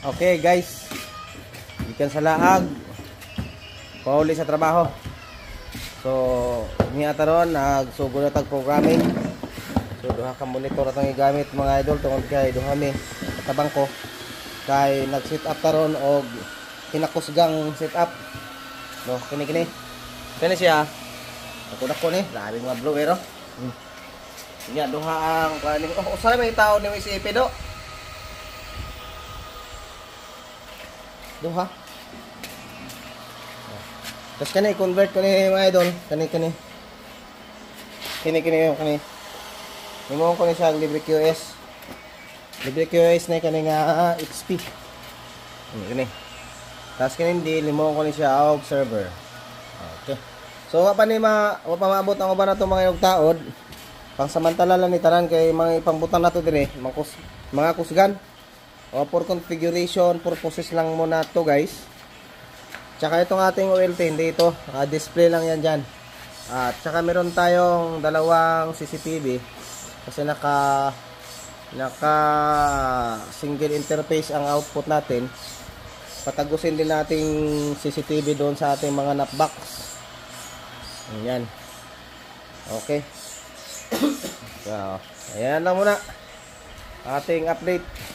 Okay guys, ikan sa laag, pauli sa trabaho. So niya taron nagsugo na tag programming. So duha ka monitor atong igamit mga idol tungod kay duha mi katabang ko kay nag-set up taron og kinakusgang set up. No, kini siya. Ako ni, labi mga blower oh. Nya duha ang kaning usay may tao ni si Pedo. Duha. Tapos kani convert ko ni mga idol, kani. Imo ko ni siya ang libre QS. Libre QS na kani nga XP. Kani. Tapos kani hindi limo ko ni siya og server. Okay. So wa pa maabot ang uban nato mga taod. Pangsamantala lang ni tanan kay mga ipangbutan nato dire, mga kusgan. O for configuration purposes lang muna to guys. Tsaka itong ating OLT, hindi ito. Display lang yan dyan. At tsaka meron tayong dalawang CCTV. Kasi naka single interface ang output natin. Patagusin din nating CCTV doon sa ating mga napbox. Ayan. Okay. So, ayan lang muna ating update.